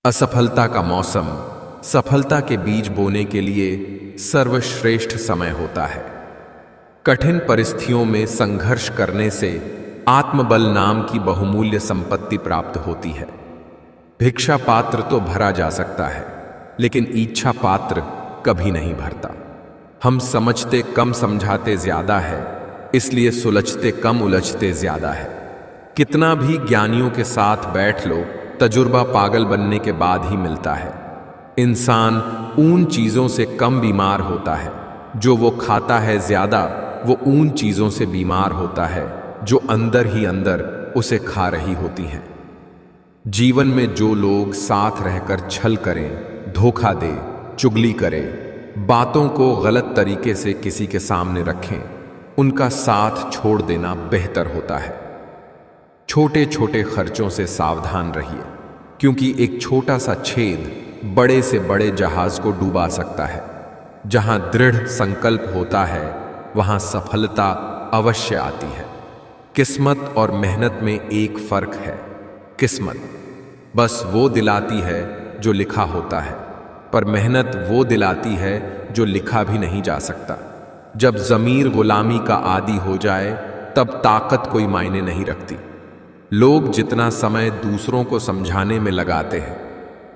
असफलता का मौसम सफलता के बीज बोने के लिए सर्वश्रेष्ठ समय होता है। कठिन परिस्थितियों में संघर्ष करने से आत्मबल नाम की बहुमूल्य संपत्ति प्राप्त होती है। भिक्षा पात्र तो भरा जा सकता है, लेकिन इच्छा पात्र कभी नहीं भरता। हम समझते कम समझाते ज्यादा है, इसलिए सुलझते कम उलझते ज्यादा है। कितना भी ज्ञानियों के साथ बैठ लो, तजुर्बा पागल बनने के बाद ही मिलता है। इंसान उन चीजों से कम बीमार होता है जो वो खाता है, ज्यादा वो उन चीजों से बीमार होता है जो अंदर ही अंदर उसे खा रही होती हैं। जीवन में जो लोग साथ रहकर छल करें, धोखा दे, चुगली करें, बातों को गलत तरीके से किसी के सामने रखें, उनका साथ छोड़ देना बेहतर होता है। छोटे छोटे खर्चों से सावधान रहिए, क्योंकि एक छोटा सा छेद बड़े से बड़े जहाज को डूबा सकता है। जहां दृढ़ संकल्प होता है, वहां सफलता अवश्य आती है। किस्मत और मेहनत में एक फर्क है। किस्मत बस वो दिलाती है जो लिखा होता है, पर मेहनत वो दिलाती है जो लिखा भी नहीं जा सकता। जब ज़मीर गुलामी का आदी हो जाए, तब ताकत कोई मायने नहीं रखती। लोग जितना समय दूसरों को समझाने में लगाते हैं,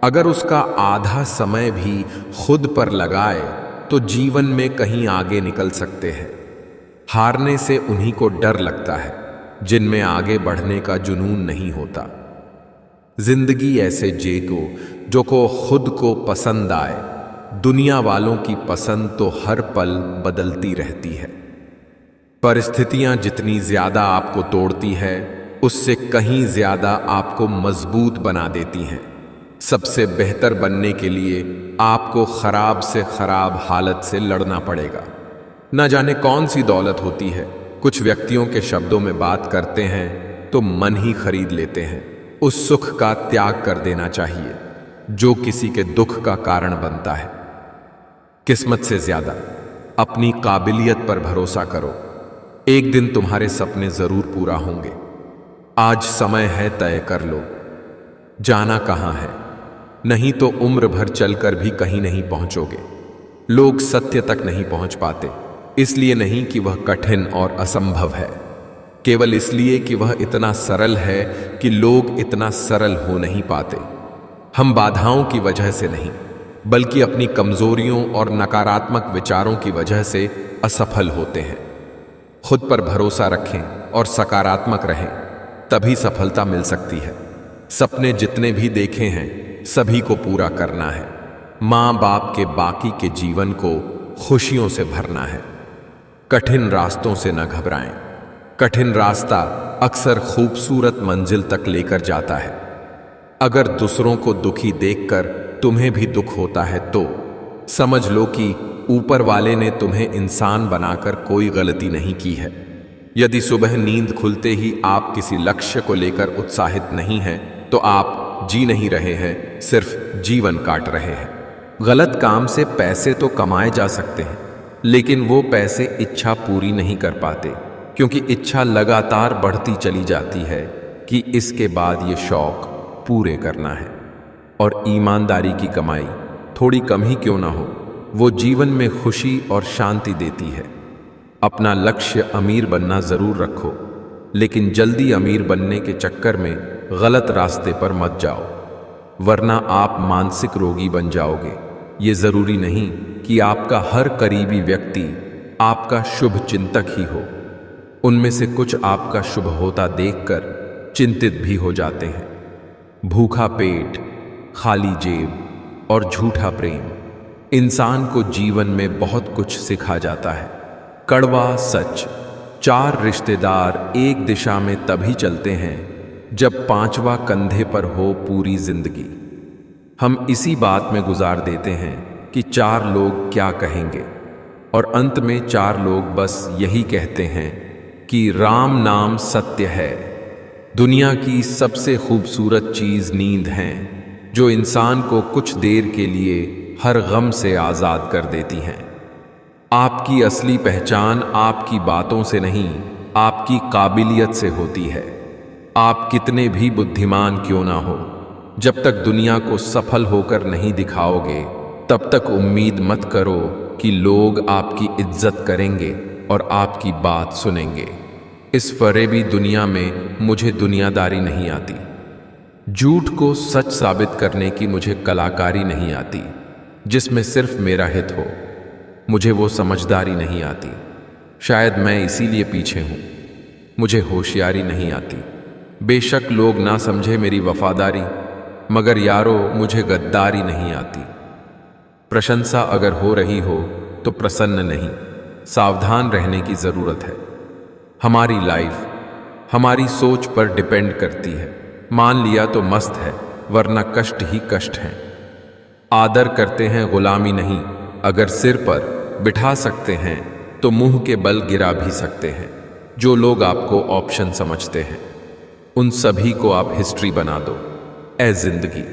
अगर उसका आधा समय भी खुद पर लगाए तो जीवन में कहीं आगे निकल सकते हैं। हारने से उन्हीं को डर लगता है जिनमें आगे बढ़ने का जुनून नहीं होता। जिंदगी ऐसे जियो जो को खुद को पसंद आए। दुनिया वालों की पसंद तो हर पल बदलती रहती है। परिस्थितियां जितनी ज्यादा आपको तोड़ती है, उससे कहीं ज्यादा आपको मजबूत बना देती हैं। सबसे बेहतर बनने के लिए आपको खराब से खराब हालत से लड़ना पड़ेगा। न जाने कौन सी दौलत होती है, कुछ व्यक्तियों के शब्दों में बात करते हैं तो मन ही खरीद लेते हैं। उस सुख का त्याग कर देना चाहिए जो किसी के दुख का कारण बनता है। किस्मत से ज्यादा अपनी काबिलियत पर भरोसा करो। एक दिन तुम्हारे सपने जरूर पूरा होंगे। आज समय है, तय कर लो जाना कहां है, नहीं तो उम्र भर चलकर भी कहीं नहीं पहुंचोगे। लोग सत्य तक नहीं पहुंच पाते, इसलिए नहीं कि वह कठिन और असंभव है, केवल इसलिए कि वह इतना सरल है कि लोग इतना सरल हो नहीं पाते। हम बाधाओं की वजह से नहीं, बल्कि अपनी कमजोरियों और नकारात्मक विचारों की वजह से असफल होते हैं। खुद पर भरोसा रखें और सकारात्मक रहें, तभी सफलता मिल सकती है। सपने जितने भी देखे हैं, सभी को पूरा करना है। माँ बाप के बाकी के जीवन को खुशियों से भरना है। कठिन रास्तों से न घबराएं। कठिन रास्ता अक्सर खूबसूरत मंजिल तक लेकर जाता है। अगर दूसरों को दुखी देखकर तुम्हें भी दुख होता है तो समझ लो कि ऊपर वाले ने तुम्हें इंसान बनाकर कोई गलती नहीं की है। यदि सुबह नींद खुलते ही आप किसी लक्ष्य को लेकर उत्साहित नहीं हैं, तो आप जी नहीं रहे हैं, सिर्फ जीवन काट रहे हैं। गलत काम से पैसे तो कमाए जा सकते हैं, लेकिन वो पैसे इच्छा पूरी नहीं कर पाते, क्योंकि इच्छा लगातार बढ़ती चली जाती है कि इसके बाद ये शौक पूरे करना है। और ईमानदारी की कमाई थोड़ी कम ही क्यों ना हो, वो जीवन में खुशी और शांति देती है। अपना लक्ष्य अमीर बनना जरूर रखो, लेकिन जल्दी अमीर बनने के चक्कर में गलत रास्ते पर मत जाओ, वरना आप मानसिक रोगी बन जाओगे। ये जरूरी नहीं कि आपका हर करीबी व्यक्ति आपका शुभ चिंतक ही हो। उनमें से कुछ आपका शुभ होता देखकर चिंतित भी हो जाते हैं। भूखा पेट, खाली जेब और झूठा प्रेम इंसान को जीवन में बहुत कुछ सिखा जाता है। कड़वा सच, 4 रिश्तेदार एक दिशा में तभी चलते हैं जब 5वां कंधे पर हो पूरी जिंदगी। हम इसी बात में गुजार देते हैं कि 4 लोग क्या कहेंगे, और अंत में 4 लोग बस यही कहते हैं कि राम नाम सत्य है। दुनिया की सबसे खूबसूरत चीज नींद है, जो इंसान को कुछ देर के लिए हर गम से आजाद कर देती हैं। आपकी असली पहचान आपकी बातों से नहीं, आपकी काबिलियत से होती है। आप कितने भी बुद्धिमान क्यों ना हो, जब तक दुनिया को सफल होकर नहीं दिखाओगे, तब तक उम्मीद मत करो कि लोग आपकी इज्जत करेंगे और आपकी बात सुनेंगे। इस फरेबी दुनिया में मुझे दुनियादारी नहीं आती। झूठ को सच साबित करने की मुझे कलाकारी नहीं आती, जिसमें सिर्फ मेरा हित हो। मुझे वो समझदारी नहीं आती। शायद मैं इसीलिए पीछे हूं। मुझे होशियारी नहीं आती। बेशक लोग ना समझे मेरी वफादारी, मगर यारो मुझे गद्दारी नहीं आती। प्रशंसा अगर हो रही हो तो प्रसन्न नहीं, सावधान रहने की जरूरत है। हमारी लाइफ हमारी सोच पर डिपेंड करती है। मान लिया तो मस्त है, वरना कष्ट ही कष्ट है। आदर करते हैं, गुलामी नहीं। अगर सिर पर बिठा सकते हैं तो मुंह के बल गिरा भी सकते हैं। जो लोग आपको ऑप्शन समझते हैं, उन सभी को आप हिस्ट्री बना दो। ए जिंदगी,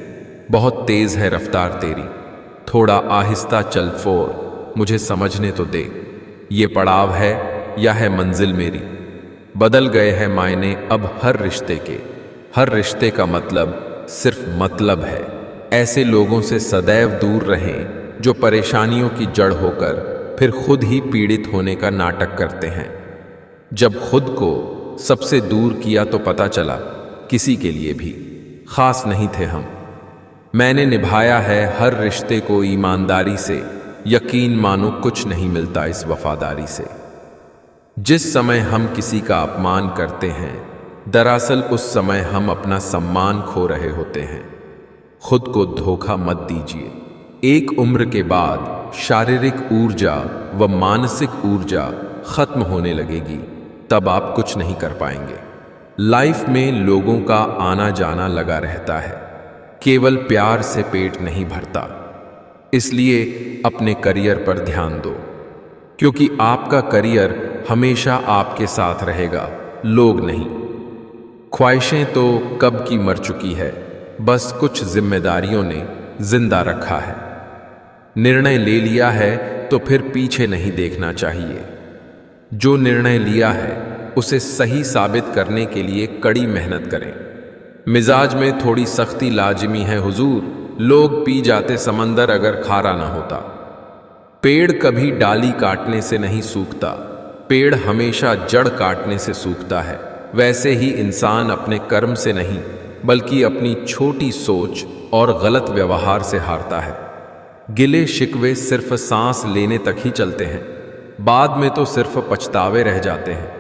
बहुत तेज है रफ्तार तेरी, थोड़ा आहिस्ता चल फोर, मुझे समझने तो दे। ये पड़ाव है या है मंजिल मेरी। बदल गए हैं मायने अब हर रिश्ते के। हर रिश्ते का मतलब सिर्फ मतलब है। ऐसे लोगों से सदैव दूर रहें जो परेशानियों की जड़ होकर फिर खुद ही पीड़ित होने का नाटक करते हैं। जब खुद को सबसे दूर किया तो पता चला किसी के लिए भी खास नहीं थे हम। मैंने निभाया है हर रिश्ते को ईमानदारी से। यकीन मानो कुछ नहीं मिलता इस वफादारी से। जिस समय हम किसी का अपमान करते हैं, दरअसल उस समय हम अपना सम्मान खो रहे होते हैं। खुद को धोखा मत दीजिए। एक उम्र के बाद शारीरिक ऊर्जा व मानसिक ऊर्जा खत्म होने लगेगी, तब आप कुछ नहीं कर पाएंगे। लाइफ में लोगों का आना जाना लगा रहता है, केवल प्यार से पेट नहीं भरता। इसलिए अपने करियर पर ध्यान दो, क्योंकि आपका करियर हमेशा आपके साथ रहेगा, लोग नहीं। ख्वाहिशें तो कब की मर चुकी है, बस कुछ जिम्मेदारियों ने जिंदा रखा है। निर्णय ले लिया है तो फिर पीछे नहीं देखना चाहिए। जो निर्णय लिया है उसे सही साबित करने के लिए कड़ी मेहनत करें। मिजाज में थोड़ी सख्ती लाजिमी है हुजूर, लोग पी जाते समंदर अगर खारा ना होता। पेड़ कभी डाली काटने से नहीं सूखता, पेड़ हमेशा जड़ काटने से सूखता है। वैसे ही इंसान अपने कर्म से नहीं, बल्कि अपनी छोटी सोच और गलत व्यवहार से हारता है। गिले शिकवे सिर्फ सांस लेने तक ही चलते हैं, बाद में तो सिर्फ पछतावे रह जाते हैं।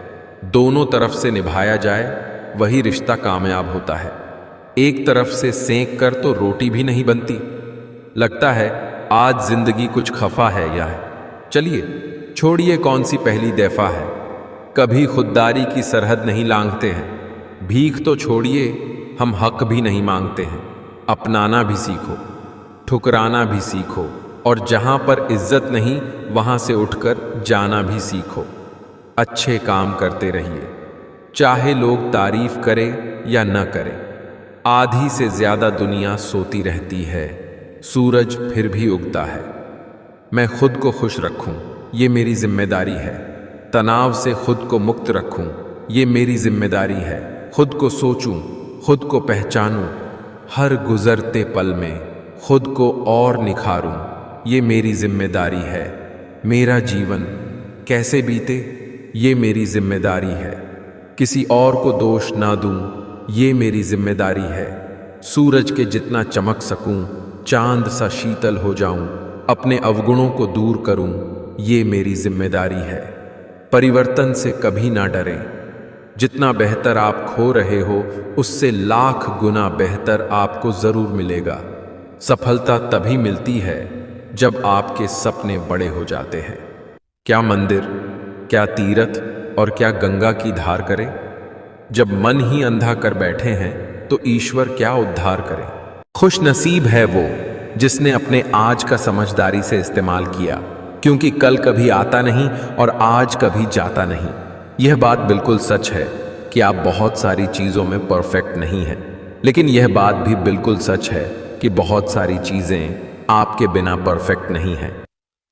दोनों तरफ से निभाया जाए वही रिश्ता कामयाब होता है। एक तरफ से सेंक कर तो रोटी भी नहीं बनती। लगता है आज जिंदगी कुछ खफा है या है। चलिए छोड़िए कौन सी पहली दफा है। कभी खुददारी की सरहद नहीं लांघते हैं। भीख तो छोड़िए, हम हक भी नहीं मांगते हैं। अपनाना भी सीखो, ठुकराना भी सीखो, और जहां पर इज्जत नहीं वहां से उठकर जाना भी सीखो। अच्छे काम करते रहिए, चाहे लोग तारीफ करें या न करें। आधी से ज्यादा दुनिया सोती रहती है, सूरज फिर भी उगता है। मैं खुद को खुश रखूं, ये मेरी जिम्मेदारी है। तनाव से खुद को मुक्त रखूं, ये मेरी जिम्मेदारी है। खुद को सोचूं, खुद को पहचानूं, हर गुजरते पल में खुद को और निखारूं, ये मेरी जिम्मेदारी है। मेरा जीवन कैसे बीते, ये मेरी जिम्मेदारी है। किसी और को दोष ना दूं, ये मेरी जिम्मेदारी है। सूरज के जितना चमक सकूं, चांद सा शीतल हो जाऊं, अपने अवगुणों को दूर करूं, ये मेरी जिम्मेदारी है। परिवर्तन से कभी ना डरें। जितना बेहतर आप खो रहे हो, उससे लाख गुना बेहतर आपको जरूर मिलेगा। सफलता तभी मिलती है जब आपके सपने बड़े हो जाते हैं। क्या मंदिर, क्या तीर्थ और क्या गंगा की धार करे। जब मन ही अंधा कर बैठे हैं तो ईश्वर क्या उद्धार करे। खुश नसीब है वो जिसने अपने आज का समझदारी से इस्तेमाल किया, क्योंकि कल कभी आता नहीं और आज कभी जाता नहीं। यह बात बिल्कुल सच है कि आप बहुत सारी चीज़ों में परफेक्ट नहीं हैं, लेकिन यह बात भी बिल्कुल सच है कि बहुत सारी चीज़ें आपके बिना परफेक्ट नहीं हैं।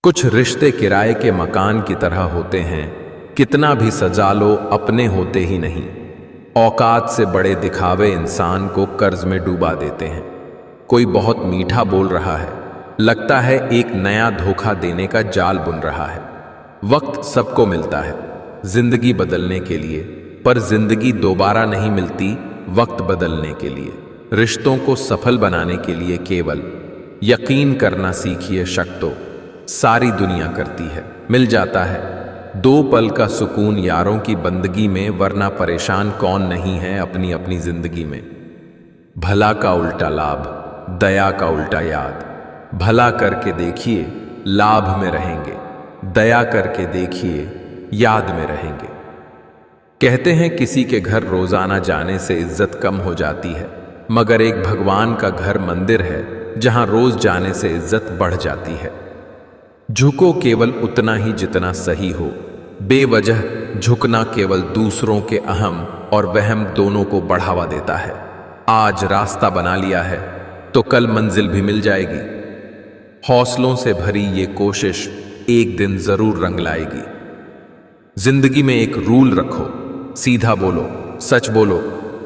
कुछ रिश्ते किराए के मकान की तरह होते हैं, कितना भी सजा लो अपने होते ही नहीं। औकात से बड़े दिखावे इंसान को कर्ज में डूबा देते हैं। कोई बहुत मीठा बोल रहा है, लगता है एक नया धोखा देने का जाल बुन रहा है। वक्त सबको मिलता है जिंदगी बदलने के लिए, पर जिंदगी दोबारा नहीं मिलती वक्त बदलने के लिए। रिश्तों को सफल बनाने के लिए केवल यकीन करना सीखिए, शक तो सारी दुनिया करती है। मिल जाता है 2 पल का सुकून यारों की बंदगी में, वरना परेशान कौन नहीं है अपनी अपनी जिंदगी में। भला का उल्टा लाभ, दया का उल्टा याद। भला करके देखिए लाभ में रहेंगे, दया करके देखिए याद में रहेंगे। कहते हैं किसी के घर रोजाना जाने से इज्जत कम हो जाती है, मगर एक भगवान का घर मंदिर है जहां रोज जाने से इज्जत बढ़ जाती है। झुको केवल उतना ही जितना सही हो, बेवजह झुकना केवल दूसरों के अहम और वहम दोनों को बढ़ावा देता है। आज रास्ता बना लिया है तो कल मंजिल भी मिल जाएगी। हौसलों से भरी ये कोशिश एक दिन जरूर रंग लाएगी। जिंदगी में एक रूल रखो, सीधा बोलो, सच बोलो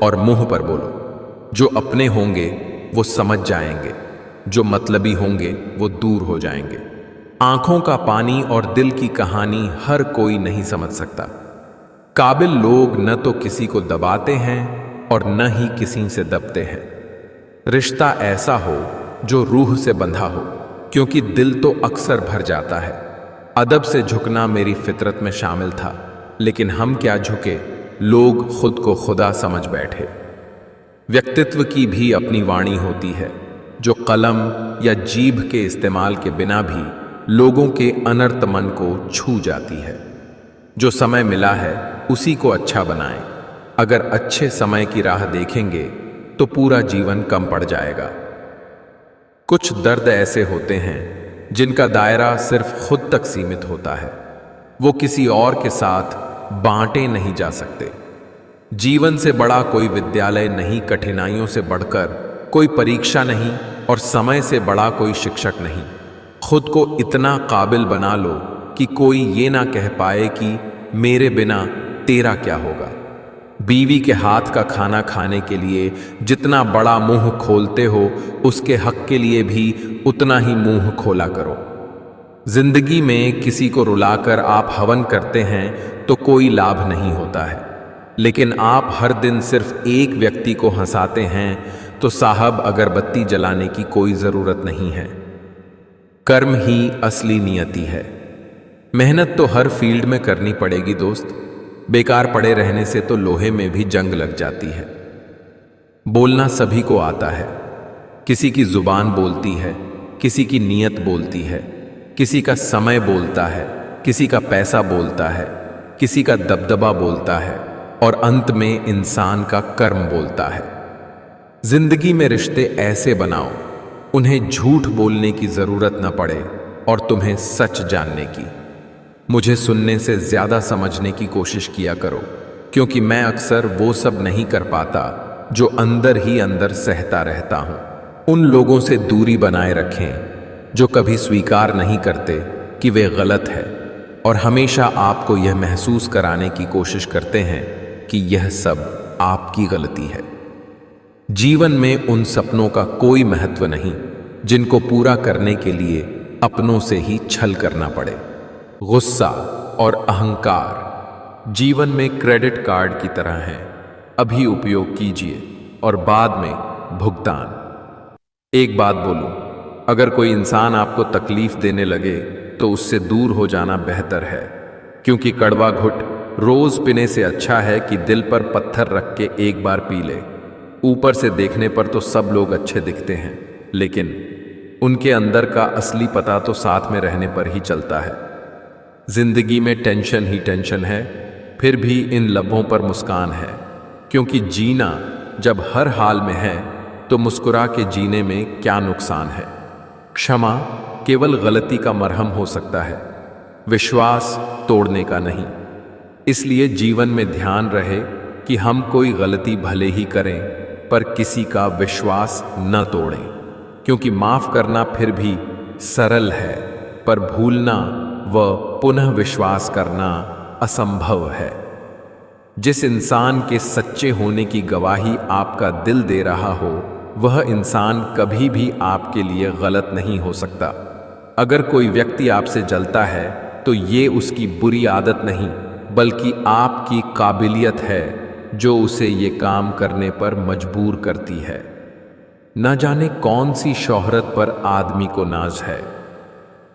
और मुंह पर बोलो। जो अपने होंगे वो समझ जाएंगे, जो मतलबी होंगे वो दूर हो जाएंगे। आंखों का पानी और दिल की कहानी हर कोई नहीं समझ सकता। काबिल लोग न तो किसी को दबाते हैं और न ही किसी से दबते हैं। रिश्ता ऐसा हो जो रूह से बंधा हो, क्योंकि दिल तो अक्सर भर जाता है। अदब से झुकना मेरी फितरत में शामिल था, लेकिन हम क्या झुके, लोग खुद को खुदा समझ बैठे। व्यक्तित्व की भी अपनी वाणी होती है, जो कलम या जीभ के इस्तेमाल के बिना भी लोगों के अनर्थ मन को छू जाती है। जो समय मिला है उसी को अच्छा बनाएं। अगर अच्छे समय की राह देखेंगे तो पूरा जीवन कम पड़ जाएगा। कुछ दर्द ऐसे होते हैं जिनका दायरा सिर्फ खुद तक सीमित होता है, वो किसी और के साथ बांटे नहीं जा सकते। जीवन से बड़ा कोई विद्यालय नहीं, कठिनाइयों से बढ़कर कोई परीक्षा नहीं और समय से बड़ा कोई शिक्षक नहीं। खुद को इतना काबिल बना लो कि कोई ये ना कह पाए कि मेरे बिना तेरा क्या होगा। बीवी के हाथ का खाना खाने के लिए जितना बड़ा मुंह खोलते हो, उसके हक के लिए भी उतना ही मुंह खोला करो। जिंदगी में किसी को रुलाकर आप हवन करते हैं तो कोई लाभ नहीं होता है, लेकिन आप हर दिन सिर्फ एक व्यक्ति को हंसाते हैं तो साहब अगरबत्ती जलाने की कोई जरूरत नहीं है। कर्म ही असली नियति है। मेहनत तो हर फील्ड में करनी पड़ेगी दोस्त। बेकार पड़े रहने से तो लोहे में भी जंग लग जाती है। बोलना सभी को आता है। किसी की जुबान बोलती है, किसी की नीयत बोलती है, किसी का समय बोलता है, किसी का पैसा बोलता है, किसी का दबदबा बोलता है और अंत में इंसान का कर्म बोलता है। जिंदगी में रिश्ते ऐसे बनाओ उन्हें झूठ बोलने की जरूरत न पड़े और तुम्हें सच जानने की। मुझे सुनने से ज्यादा समझने की कोशिश किया करो, क्योंकि मैं अक्सर वो सब नहीं कर पाता जो अंदर ही अंदर सहता रहता हूं। उन लोगों से दूरी बनाए रखें जो कभी स्वीकार नहीं करते कि वे गलत है और हमेशा आपको यह महसूस कराने की कोशिश करते हैं कि यह सब आपकी गलती है। जीवन में उन सपनों का कोई महत्व नहीं जिनको पूरा करने के लिए अपनों से ही छल करना पड़े। गुस्सा और अहंकार जीवन में क्रेडिट कार्ड की तरह हैं। अभी उपयोग कीजिए और बाद में भुगतान। एक बात बोलूं, अगर कोई इंसान आपको तकलीफ देने लगे तो उससे दूर हो जाना बेहतर है, क्योंकि कड़वा घुट रोज पीने से अच्छा है कि दिल पर पत्थर रख के एक बार पी ले। ऊपर से देखने पर तो सब लोग अच्छे दिखते हैं, लेकिन उनके अंदर का असली पता तो साथ में रहने पर ही चलता है। जिंदगी में टेंशन ही टेंशन है, फिर भी इन लबों पर मुस्कान है, क्योंकि जीना जब हर हाल में है तो मुस्कुरा के जीने में क्या नुकसान है। क्षमा केवल गलती का मरहम हो सकता है, विश्वास तोड़ने का नहीं। इसलिए जीवन में ध्यान रहे कि हम कोई गलती भले ही करें पर किसी का विश्वास न तोड़ें, क्योंकि माफ करना फिर भी सरल है, पर भूलना व पुनः विश्वास करना असंभव है। जिस इंसान के सच्चे होने की गवाही आपका दिल दे रहा हो, वह इंसान कभी भी आपके लिए गलत नहीं हो सकता। अगर कोई व्यक्ति आपसे जलता है तो ये उसकी बुरी आदत नहीं, बल्कि आपकी काबिलियत है जो उसे ये काम करने पर मजबूर करती है। न जाने कौन सी शोहरत पर आदमी को नाज है,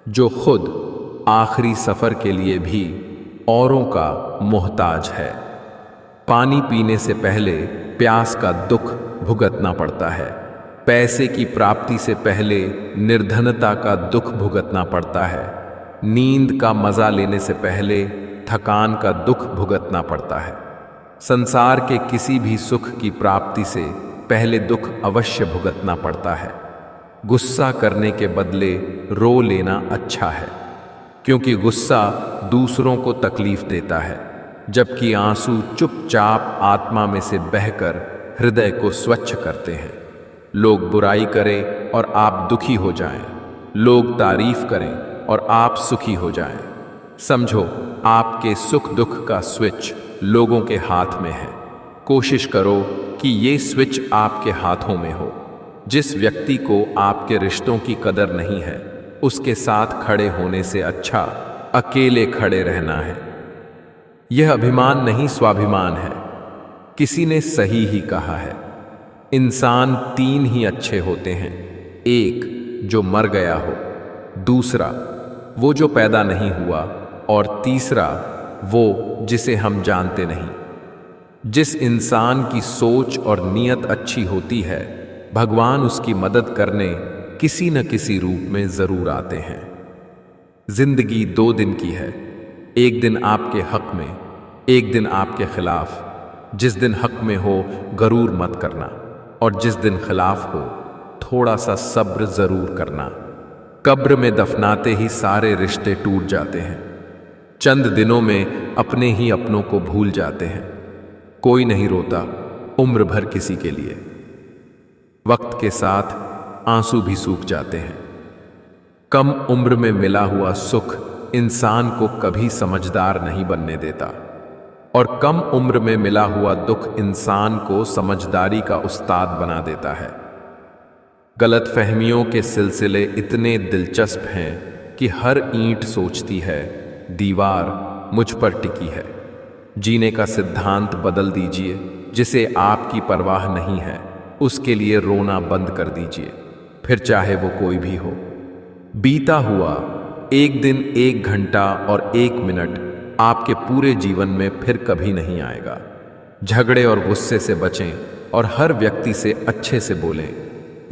जो खुद आखिरी सफर के लिए भी औरों का मोहताज है। पानी पीने से पहले प्यास का दुख भुगतना पड़ता है, पैसे की प्राप्ति से पहले निर्धनता का दुख भुगतना पड़ता है, नींद का मजा लेने से पहले थकान का दुख भुगतना पड़ता है। संसार के किसी भी सुख की प्राप्ति से पहले दुख अवश्य भुगतना पड़ता है। गुस्सा करने के बदले रो लेना अच्छा है, क्योंकि गुस्सा दूसरों को तकलीफ देता है, जबकि आंसू चुपचाप आत्मा में से बहकर हृदय को स्वच्छ करते हैं। लोग बुराई करें और आप दुखी हो जाएं, लोग तारीफ करें और आप सुखी हो जाएं। समझो, आपके सुख दुख का स्विच लोगों के हाथ में है। कोशिश करो कि ये स्विच आपके हाथों में हो। जिस व्यक्ति को आपके रिश्तों की कदर नहीं है, उसके साथ खड़े होने से अच्छा अकेले खड़े रहना है। यह अभिमान नहीं, स्वाभिमान है। किसी ने सही ही कहा है, इंसान 3 ही अच्छे होते हैं। एक जो मर गया हो, दूसरा वो जो पैदा नहीं हुआ, और तीसरा वो जिसे हम जानते नहीं। जिस इंसान की सोच और नीयत अच्छी होती है, भगवान उसकी मदद करने किसी न किसी रूप में जरूर आते हैं। जिंदगी 2 दिन की है, एक दिन आपके हक में, एक दिन आपके खिलाफ। जिस दिन हक में हो गरूर मत करना, और जिस दिन खिलाफ हो थोड़ा सा सब्र जरूर करना। कब्र में दफनाते ही सारे रिश्ते टूट जाते हैं। चंद दिनों में अपने ही अपनों को भूल जाते हैं। कोई नहीं रोता उम्र भर किसी के लिए। वक्त के साथ आंसू भी सूख जाते हैं। कम उम्र में मिला हुआ सुख इंसान को कभी समझदार नहीं बनने देता, और कम उम्र में मिला हुआ दुख इंसान को समझदारी का उस्ताद बना देता है। गलतफहमियों के सिलसिले इतने दिलचस्प हैं कि हर ईंट सोचती है दीवार मुझ पर टिकी है। जीने का सिद्धांत बदल दीजिए। जिसे आपकी परवाह नहीं है उसके लिए रोना बंद कर दीजिए, फिर चाहे वो कोई भी हो। बीता हुआ एक दिन, 1 घंटा और 1 मिनट आपके पूरे जीवन में फिर कभी नहीं आएगा। झगड़े और गुस्से से बचें और हर व्यक्ति से अच्छे से बोलें।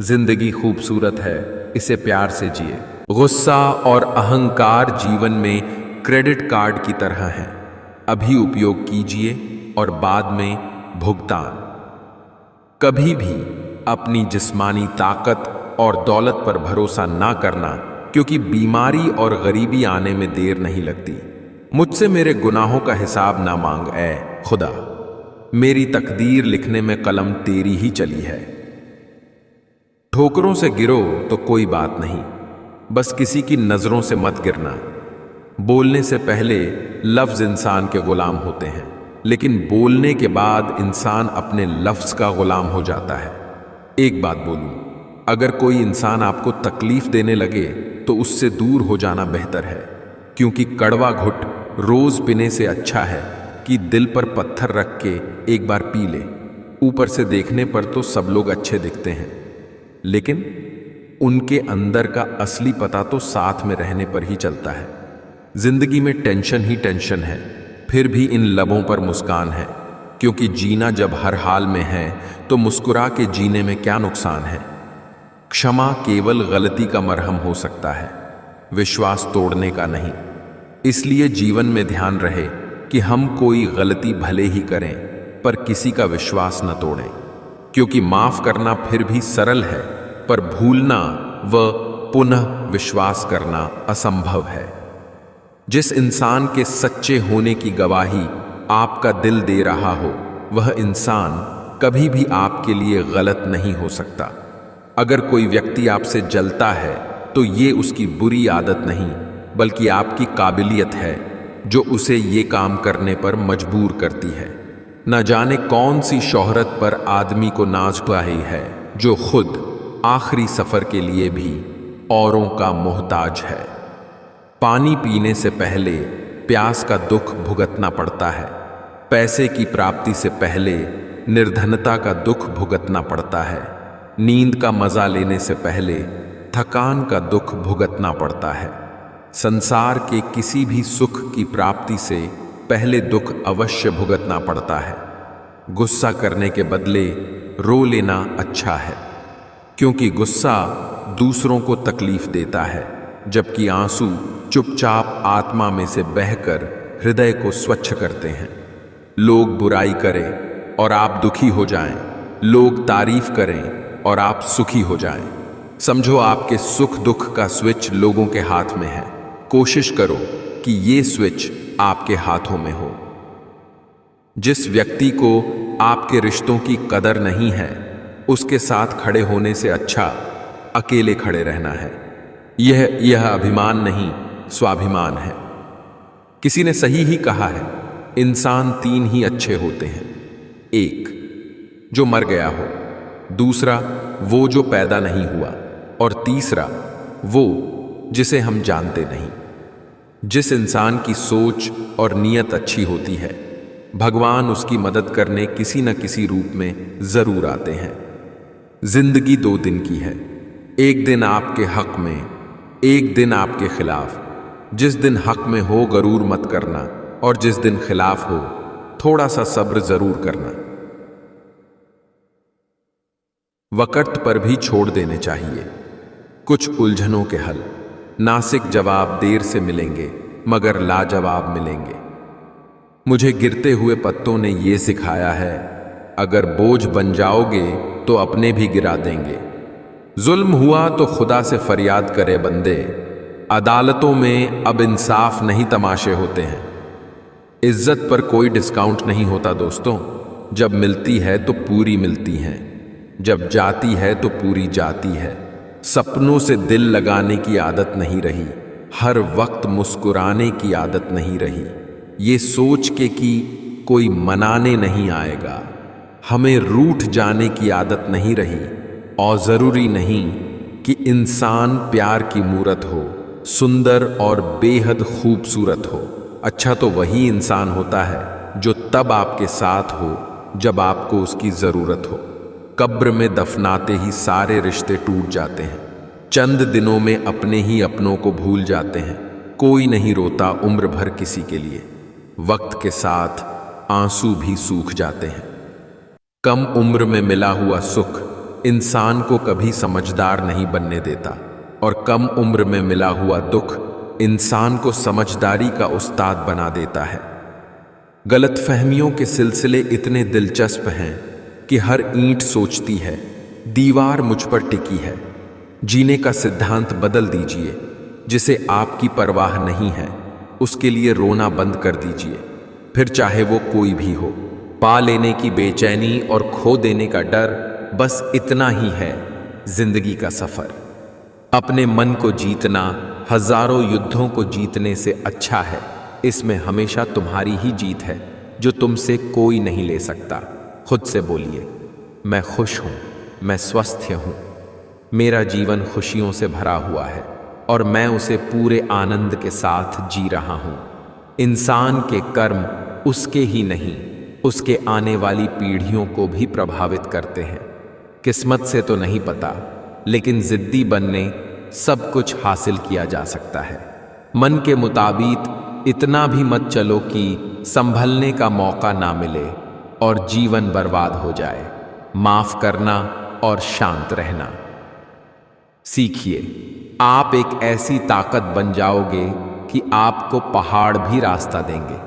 जिंदगी खूबसूरत है, इसे प्यार से जिए। गुस्सा और अहंकार जीवन में क्रेडिट कार्ड की तरह है। अभी उपयोग कीजिए और बाद में भुगतान। कभी भी अपनी जिस्मानी ताकत और दौलत पर भरोसा ना करना, क्योंकि बीमारी और गरीबी आने में देर नहीं लगती। मुझसे मेरे गुनाहों का हिसाब ना मांग ऐ खुदा, मेरी तकदीर लिखने में कलम तेरी ही चली है। ठोकरों से गिरो तो कोई बात नहीं, बस किसी की नजरों से मत गिरना। बोलने से पहले लफ्ज इंसान के गुलाम होते हैं, लेकिन बोलने के बाद इंसान अपने लफ्ज का गुलाम हो जाता है। एक बात बोलूं, अगर कोई इंसान आपको तकलीफ देने लगे तो उससे दूर हो जाना बेहतर है, क्योंकि कड़वा घुट रोज पीने से अच्छा है कि दिल पर पत्थर रख के एक बार पी ले। ऊपर से देखने पर तो सब लोग अच्छे दिखते हैं, लेकिन उनके अंदर का असली पता तो साथ में रहने पर ही चलता है। जिंदगी में टेंशन ही टेंशन है, फिर भी इन लबों पर मुस्कान है, क्योंकि जीना जब हर हाल में है तो मुस्कुरा के जीने में क्या नुकसान है। क्षमा केवल गलती का मरहम हो सकता है, विश्वास तोड़ने का नहीं। इसलिए जीवन में ध्यान रहे कि हम कोई गलती भले ही करें, पर किसी का विश्वास न तोड़ें, क्योंकि माफ करना फिर भी सरल है, पर भूलना व पुनः विश्वास करना असंभव है। जिस इंसान के सच्चे होने की गवाही आपका दिल दे रहा हो, वह इंसान कभी भी आपके लिए गलत नहीं हो सकता। अगर कोई व्यक्ति आपसे जलता है तो ये उसकी बुरी आदत नहीं, बल्कि आपकी काबिलियत है जो उसे ये काम करने पर मजबूर करती है। न जाने कौन सी शोहरत पर आदमी को नाज पाई है जो खुद आखिरी सफर के लिए भी औरों का मोहताज है। पानी पीने से पहले प्यास का दुख भुगतना पड़ता है। पैसे की प्राप्ति से पहले निर्धनता का दुख भुगतना पड़ता है। नींद का मजा लेने से पहले थकान का दुख भुगतना पड़ता है। संसार के किसी भी सुख की प्राप्ति से पहले दुख अवश्य भुगतना पड़ता है। गुस्सा करने के बदले रो लेना अच्छा है, क्योंकि गुस्सा दूसरों को तकलीफ देता है, जबकि आंसू चुपचाप आत्मा में से बहकर हृदय को स्वच्छ करते हैं। लोग बुराई करें और आप दुखी हो जाएं, लोग तारीफ करें और आप सुखी हो जाएं। समझो आपके सुख दुख का स्विच लोगों के हाथ में है। कोशिश करो कि ये स्विच आपके हाथों में हो। जिस व्यक्ति को आपके रिश्तों की कदर नहीं है, उसके साथ खड़े होने से अच्छा अकेले खड़े रहना है। यह अभिमान नहीं, स्वाभिमान है। किसी ने सही ही कहा है, इंसान 3 ही अच्छे होते हैं। 1 जो मर गया हो, दूसरा वो जो पैदा नहीं हुआ, और तीसरा वो जिसे हम जानते नहीं। जिस इंसान की सोच और नीयत अच्छी होती है, भगवान उसकी मदद करने किसी न किसी रूप में जरूर आते हैं। जिंदगी 2 दिन की है, एक दिन आपके हक में, एक दिन आपके खिलाफ। जिस दिन हक में हो गरूर मत करना, और जिस दिन खिलाफ हो थोड़ा सा सब्र जरूर करना। वक़्त पर भी छोड़ देने चाहिए कुछ उलझनों के हल। नासिक जवाब देर से मिलेंगे, मगर लाजवाब मिलेंगे। मुझे गिरते हुए पत्तों ने यह सिखाया है, अगर बोझ बन जाओगे तो अपने भी गिरा देंगे। जुल्म हुआ तो खुदा से फरियाद करे बंदे, अदालतों में अब इंसाफ नहीं तमाशे होते हैं। इज्जत पर कोई डिस्काउंट नहीं होता दोस्तों। जब मिलती है तो पूरी मिलती है, जब जाती है तो पूरी जाती है। सपनों से दिल लगाने की आदत नहीं रही, हर वक्त मुस्कुराने की आदत नहीं रही। ये सोच के कि कोई मनाने नहीं आएगा, हमें रूठ जाने की आदत नहीं रही। और जरूरी नहीं कि इंसान प्यार की मूरत हो, सुंदर और बेहद खूबसूरत हो। अच्छा तो वही इंसान होता है जो तब आपके साथ हो जब आपको उसकी जरूरत हो। कब्र में दफनाते ही सारे रिश्ते टूट जाते हैं। चंद दिनों में अपने ही अपनों को भूल जाते हैं। कोई नहीं रोता उम्र भर किसी के लिए, वक्त के साथ आंसू भी सूख जाते हैं। कम उम्र में मिला हुआ सुख इंसान को कभी समझदार नहीं बनने देता, और कम उम्र में मिला हुआ दुख इंसान को समझदारी का उस्ताद बना देता है। गलतफहमियों के सिलसिले इतने दिलचस्प हैं कि हर ईंट सोचती है दीवार मुझ पर टिकी है। जीने का सिद्धांत बदल दीजिए। जिसे आपकी परवाह नहीं है उसके लिए रोना बंद कर दीजिए, फिर चाहे वो कोई भी हो। पा लेने की बेचैनी और खो देने का डर, बस इतना ही है जिंदगी का सफर। अपने मन को जीतना हजारों युद्धों को जीतने से अच्छा है। इसमें हमेशा तुम्हारी ही जीत है, जो तुमसे कोई नहीं ले सकता। खुद से बोलिए, मैं खुश हूं, मैं स्वस्थ हूं, मेरा जीवन खुशियों से भरा हुआ है और मैं उसे पूरे आनंद के साथ जी रहा हूं। इंसान के कर्म उसके ही नहीं, उसके आने वाली पीढ़ियों को भी प्रभावित करते हैं। किस्मत से तो नहीं पता, लेकिन जिद्दी बनने सब कुछ हासिल किया जा सकता है। मन के मुताबिक इतना भी मत चलो कि संभलने का मौका ना मिले और जीवन बर्बाद हो जाए। माफ करना और शांत रहना सीखिए। आप एक ऐसी ताकत बन जाओगे कि आपको पहाड़ भी रास्ता देंगे।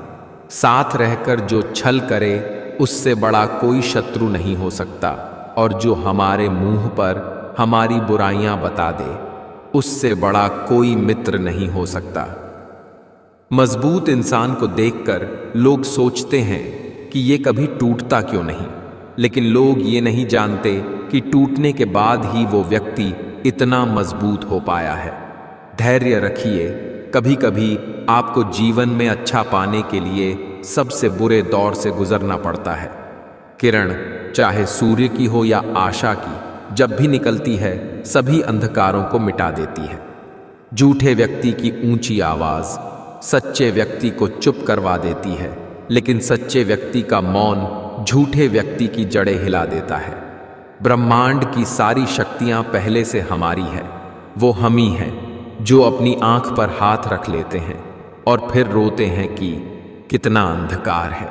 साथ रहकर जो छल करे उससे बड़ा कोई शत्रु नहीं हो सकता, और जो हमारे मुंह पर हमारी बुराइयां बता दे उससे बड़ा कोई मित्र नहीं हो सकता। मजबूत इंसान को देखकर लोग सोचते हैं कि ये कभी टूटता क्यों नहीं, लेकिन लोग ये नहीं जानते कि टूटने के बाद ही वो व्यक्ति इतना मजबूत हो पाया है। धैर्य रखिए। कभी कभी आपको जीवन में अच्छा पाने के लिए सबसे बुरे दौर से गुजरना पड़ता है। किरण चाहे सूर्य की हो या आशा की, जब भी निकलती है सभी अंधकारों को मिटा देती है। झूठे व्यक्ति की ऊंची आवाज सच्चे व्यक्ति को चुप करवा देती है, लेकिन सच्चे व्यक्ति का मौन झूठे व्यक्ति की जड़ें हिला देता है। ब्रह्मांड की सारी शक्तियां पहले से हमारी है। वो हम ही हैं जो अपनी आंख पर हाथ रख लेते हैं और फिर रोते हैं कि कितना अंधकार है।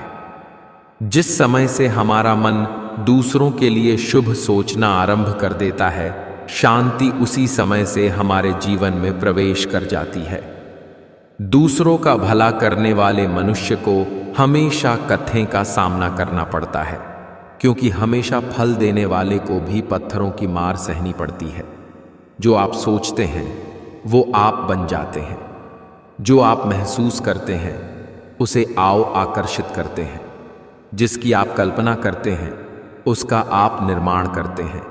जिस समय से हमारा मन दूसरों के लिए शुभ सोचना आरंभ कर देता है, शांति उसी समय से हमारे जीवन में प्रवेश कर जाती है। दूसरों का भला करने वाले मनुष्य को हमेशा कत्थे का सामना करना पड़ता है, क्योंकि हमेशा फल देने वाले को भी पत्थरों की मार सहनी पड़ती है। जो आप सोचते हैं वो आप बन जाते हैं। जो आप महसूस करते हैं उसे आओ आकर्षित करते हैं। जिसकी आप कल्पना करते हैं उसका आप निर्माण करते हैं।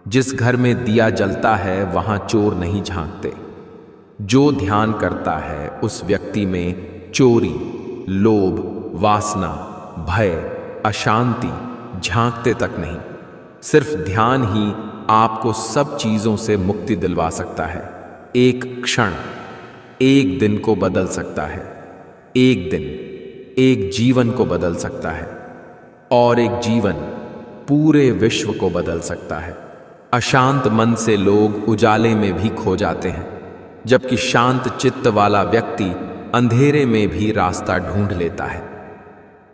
जिस घर में दिया जलता है वहां चोर नहीं झांकते। जो ध्यान करता है उस व्यक्ति में चोरी, लोभ, वासना, भय, अशांति झांकते तक नहीं। सिर्फ ध्यान ही आपको सब चीजों से मुक्ति दिलवा सकता है। एक क्षण एक दिन को बदल सकता है। एक दिन एक जीवन को बदल सकता है और एक जीवन पूरे विश्व को बदल सकता है। अशांत मन से लोग उजाले में भी खो जाते हैं, जबकि शांत चित्त वाला व्यक्ति अंधेरे में भी रास्ता ढूंढ लेता है।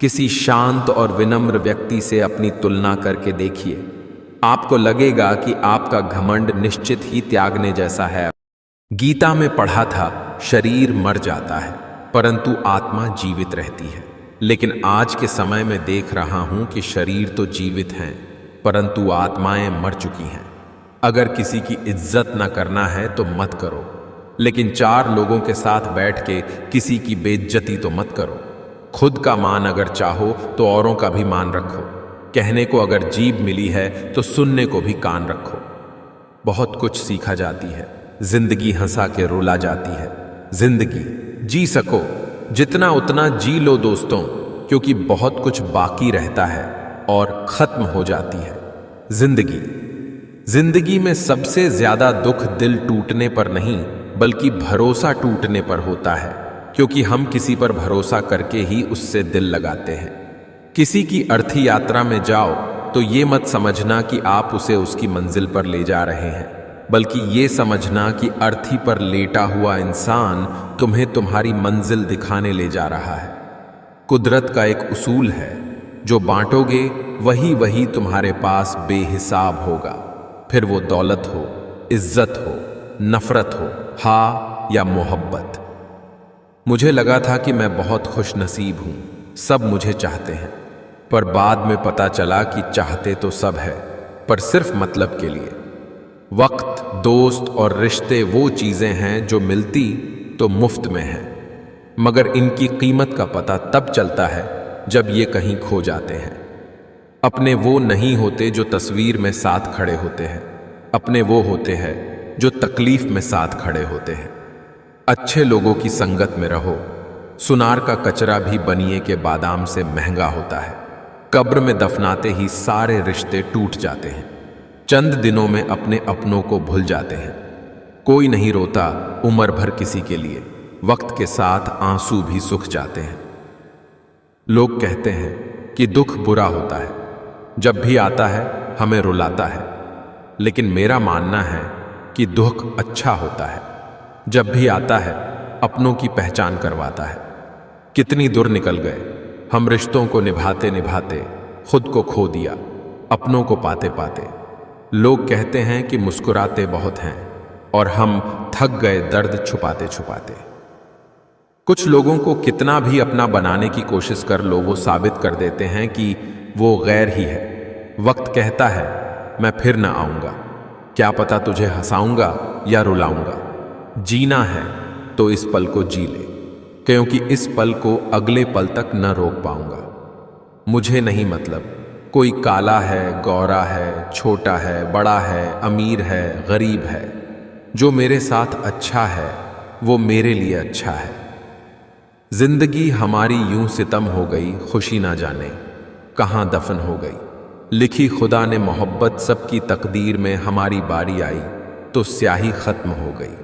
किसी शांत और विनम्र व्यक्ति से अपनी तुलना करके देखिए, आपको लगेगा कि आपका घमंड निश्चित ही त्यागने जैसा है। गीता में पढ़ा था, शरीर मर जाता है परंतु आत्मा जीवित रहती है। लेकिन आज के समय में देख रहा हूं कि शरीर तो जीवित हैं परंतु आत्माएं मर चुकी हैं। अगर किसी की इज्जत न करना है तो मत करो, लेकिन चार लोगों के साथ बैठ के किसी की बेइज्जती तो मत करो। खुद का मान अगर चाहो तो औरों का भी मान रखो। कहने को अगर जीभ मिली है तो सुनने को भी कान रखो। बहुत कुछ सीखा जाती है, जिंदगी हंसा के रुला जाती है। जिंदगी जी सको जितना उतना जी लो दोस्तों, क्योंकि बहुत कुछ बाकी रहता है और खत्म हो जाती है जिंदगी में सबसे ज्यादा दुख दिल टूटने पर नहीं बल्कि भरोसा टूटने पर होता है, क्योंकि हम किसी पर भरोसा करके ही उससे दिल लगाते हैं। किसी की अर्थी यात्रा में जाओ तो ये मत समझना कि आप उसे उसकी मंजिल पर ले जा रहे हैं, बल्कि ये समझना कि अर्थी पर लेटा हुआ इंसान तुम्हें तुम्हारी मंजिल दिखाने ले जा रहा है। कुदरत का एक उसूल है, जो बांटोगे वही वही तुम्हारे पास बेहिसाब होगा। फिर वो दौलत हो, इज्जत हो, नफरत हो, हा या मोहब्बत। मुझे लगा था कि मैं बहुत खुश नसीब हूं, सब मुझे चाहते हैं, पर बाद में पता चला कि चाहते तो सब है, पर सिर्फ मतलब के लिए। वक्त, दोस्त और रिश्ते वो चीजें हैं जो मिलती तो मुफ्त में हैं, मगर इनकी कीमत का पता तब चलता है जब ये कहीं खो जाते हैं। अपने वो नहीं होते जो तस्वीर में साथ खड़े होते हैं, अपने वो होते हैं जो तकलीफ में साथ खड़े होते हैं। अच्छे लोगों की संगत में रहो। सुनार का कचरा भी बनिए के बादाम से महंगा होता है। कब्र में दफनाते ही सारे रिश्ते टूट जाते हैं। चंद दिनों में अपने अपनों को भूल जाते हैं। कोई नहीं रोता उम्र भर किसी के लिए, वक्त के साथ आंसू भी सूख जाते हैं। लोग कहते हैं कि दुख बुरा होता है, जब भी आता है हमें रुलाता है, लेकिन मेरा मानना है कि दुख अच्छा होता है। जब भी आता है अपनों की पहचान करवाता है। कितनी दूर निकल गए हम रिश्तों को निभाते निभाते, खुद को खो दिया अपनों को पाते पाते। लोग कहते हैं कि मुस्कुराते बहुत हैं और हम थक गए दर्द छुपाते छुपाते। कुछ लोगों को कितना भी अपना बनाने की कोशिश कर लो, वो साबित कर देते हैं कि वो गैर ही है। वक्त कहता है मैं फिर ना आऊंगा, क्या पता तुझे हंसाऊंगा या रुलाऊंगा। जीना है तो इस पल को जी ले, क्योंकि इस पल को अगले पल तक न रोक पाऊंगा। मुझे नहीं मतलब कोई काला है, गोरा है, छोटा है, बड़ा है, अमीर है, गरीब है। जो मेरे साथ अच्छा है वो मेरे लिए अच्छा है। जिंदगी हमारी यूं सितम हो गई, खुशी ना जाने कहां दफन हो गई। लिखी खुदा ने मोहब्बत सबकी तकदीर में हमारी बारी आई तो स्याही खत्म हो गई।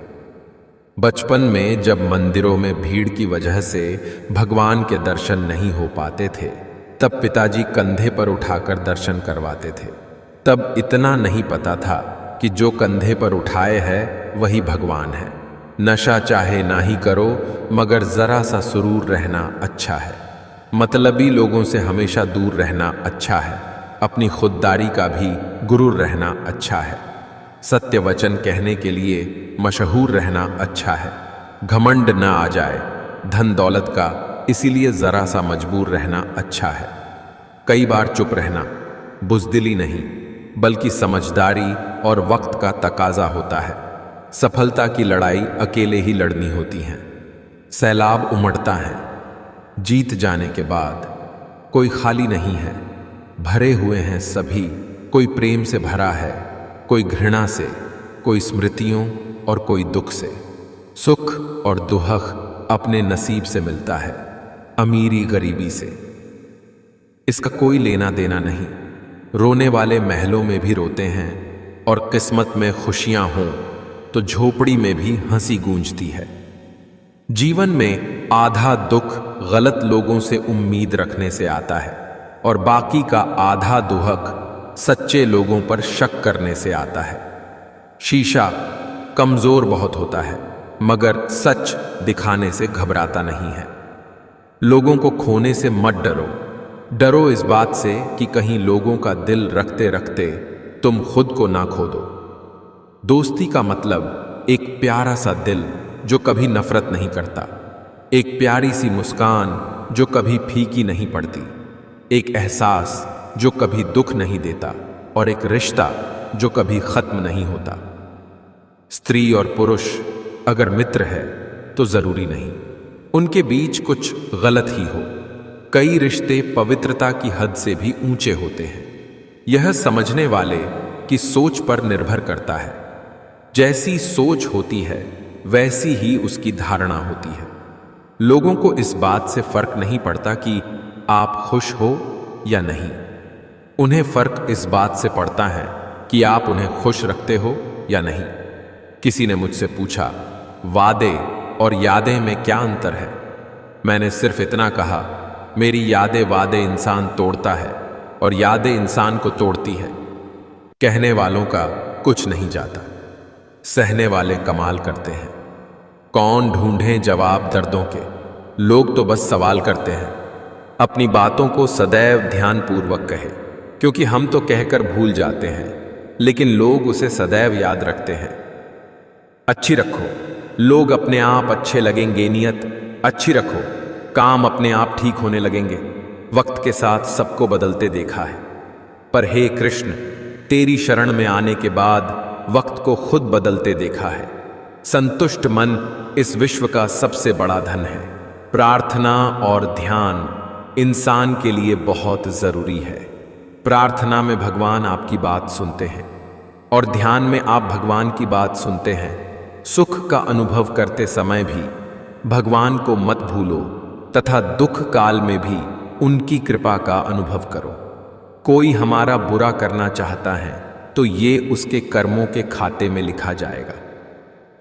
बचपन में जब मंदिरों में भीड़ की वजह से भगवान के दर्शन नहीं हो पाते थे, तब पिताजी कंधे पर उठाकर दर्शन करवाते थे। तब इतना नहीं पता था कि जो कंधे पर उठाए है वही भगवान है। नशा चाहे ना ही करो, मगर जरा सा सुरूर रहना अच्छा है। मतलबी लोगों से हमेशा दूर रहना अच्छा है। अपनी खुददारी का भी गुरूर रहना अच्छा है। सत्य वचन कहने के लिए मशहूर रहना अच्छा है। घमंड ना आ जाए धन दौलत का, इसीलिए जरा सा मजबूर रहना अच्छा है। कई बार चुप रहना बुज़दिली नहीं, बल्कि समझदारी और वक्त का तकाजा होता है। सफलता की लड़ाई अकेले ही लड़नी होती है। सैलाब उमड़ता है, जीत जाने के बाद कोई खाली नहीं है। भरे हुए हैं सभी, कोई प्रेम से भरा है, कोई घृणा से, कोई स्मृतियों और कोई दुख से। सुख और दुहक अपने नसीब से मिलता है, अमीरी गरीबी से इसका कोई लेना देना नहीं। रोने वाले महलों में भी रोते हैं, और किस्मत में खुशियां हों तो झोपड़ी में भी हंसी गूंजती है। जीवन में आधा दुख गलत लोगों से उम्मीद रखने से आता है, और बाकी का आधा दुहक सच्चे लोगों पर शक करने से आता है। शीशा कमजोर बहुत होता है, मगर सच दिखाने से घबराता नहीं है। लोगों को खोने से मत डरो, डरो इस बात से कि कहीं लोगों का दिल रखते रखते तुम खुद को ना खो दो। दोस्ती का मतलब एक प्यारा सा दिल जो कभी नफरत नहीं करता, एक प्यारी सी मुस्कान जो कभी फीकी नहीं पड़ती, एक एहसास जो कभी दुख नहीं देता, और एक रिश्ता जो कभी खत्म नहीं होता। स्त्री और पुरुष अगर मित्र है तो जरूरी नहीं उनके बीच कुछ गलत ही हो। कई रिश्ते पवित्रता की हद से भी ऊंचे होते हैं। यह समझने वाले की सोच पर निर्भर करता है। जैसी सोच होती है वैसी ही उसकी धारणा होती है। लोगों को इस बात से फर्क नहीं पड़ता कि आप खुश हो या नहीं, उन्हें फर्क इस बात से पड़ता है कि आप उन्हें खुश रखते हो या नहीं। किसी ने मुझसे पूछा, वादे और यादें में क्या अंतर है? मैंने सिर्फ इतना कहा, मेरी यादें वादे इंसान तोड़ता है और यादें इंसान को तोड़ती है। कहने वालों का कुछ नहीं जाता, सहने वाले कमाल करते हैं। कौन ढूंढे जवाब दर्दों के, लोग तो बस सवाल करते हैं। अपनी बातों को सदैव ध्यानपूर्वक कहे, क्योंकि हम तो कहकर भूल जाते हैं, लेकिन लोग उसे सदैव याद रखते हैं। अच्छी रखो, लोग अपने आप अच्छे लगेंगे। नियत अच्छी रखो, काम अपने आप ठीक होने लगेंगे। वक्त के साथ सबको बदलते देखा है, पर हे कृष्ण, तेरी शरण में आने के बाद वक्त को खुद बदलते देखा है। संतुष्ट मन इस विश्व का सबसे बड़ा धन है। प्रार्थना और ध्यान इंसान के लिए बहुत जरूरी है। प्रार्थना में भगवान आपकी बात सुनते हैं, और ध्यान में आप भगवान की बात सुनते हैं। सुख का अनुभव करते समय भी भगवान को मत भूलो, तथा दुख काल में भी उनकी कृपा का अनुभव करो। कोई हमारा बुरा करना चाहता है तो ये उसके कर्मों के खाते में लिखा जाएगा।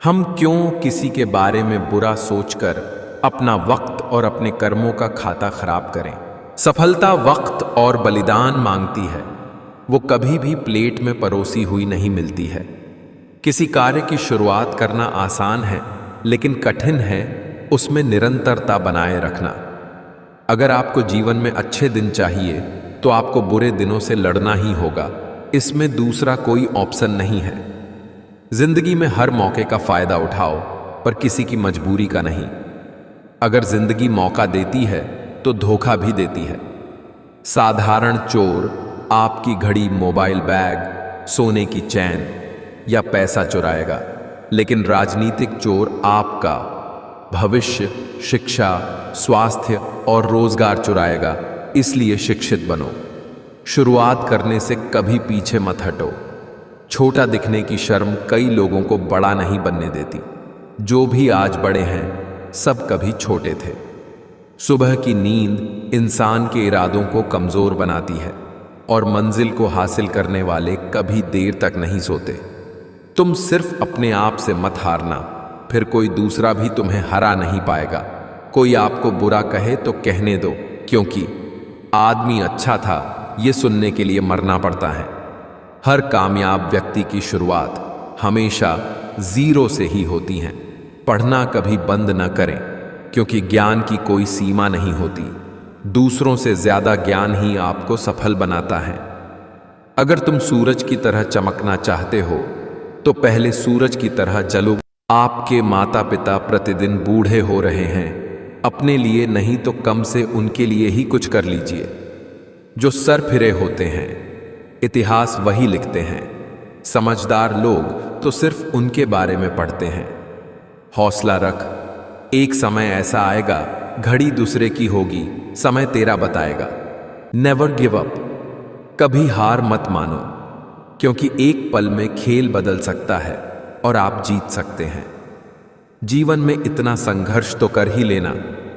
हम क्यों किसी के बारे में बुरा सोचकर अपना वक्त और अपने कर्मों का खाता खराब करें? सफलता वक्त और बलिदान मांगती है, वो कभी भी प्लेट में परोसी हुई नहीं मिलती है। किसी कार्य की शुरुआत करना आसान है, लेकिन कठिन है उसमें निरंतरता बनाए रखना। अगर आपको जीवन में अच्छे दिन चाहिए तो आपको बुरे दिनों से लड़ना ही होगा, इसमें दूसरा कोई ऑप्शन नहीं है। जिंदगी में हर मौके का फायदा उठाओ, पर किसी की मजबूरी का नहीं। अगर जिंदगी मौका देती है तो धोखा भी देती है। साधारण चोर आपकी घड़ी, मोबाइल, बैग, सोने की चैन या पैसा चुराएगा, लेकिन राजनीतिक चोर आपका भविष्य, शिक्षा, स्वास्थ्य और रोजगार चुराएगा। इसलिए शिक्षित बनो। शुरुआत करने से कभी पीछे मत हटो। छोटा दिखने की शर्म कई लोगों को बड़ा नहीं बनने देती। जो भी आज बड़े हैं सब कभी छोटे थे। सुबह की नींद इंसान के इरादों को कमजोर बनाती है। और मंजिल को हासिल करने वाले कभी देर तक नहीं सोते। तुम सिर्फ अपने आप से मत हारना, फिर कोई दूसरा भी तुम्हें हरा नहीं पाएगा। कोई आपको बुरा कहे तो कहने दो, क्योंकि आदमी अच्छा था ये सुनने के लिए मरना पड़ता है। हर कामयाब व्यक्ति की शुरुआत हमेशा जीरो से ही होती है। पढ़ना कभी बंद न करें, क्योंकि ज्ञान की कोई सीमा नहीं होती। दूसरों से ज्यादा ज्ञान ही आपको सफल बनाता है। अगर तुम सूरज की तरह चमकना चाहते हो तो पहले सूरज की तरह जलो। आपके माता पिता प्रतिदिन बूढ़े हो रहे हैं, अपने लिए नहीं तो कम से उनके लिए ही कुछ कर लीजिए। जो सर फिरे होते हैं इतिहास वही लिखते हैं। समझदार लोग तो सिर्फ उनके बारे में पढ़ते हैं। हौसला रख, एक समय ऐसा आएगा, घड़ी दूसरे की होगी, समय तेरा बताएगा। नेवर गिव अप, कभी हार मत मानो, क्योंकि एक पल में खेल बदल सकता है और आप जीत सकते हैं। जीवन में इतना संघर्ष तो कर ही लेना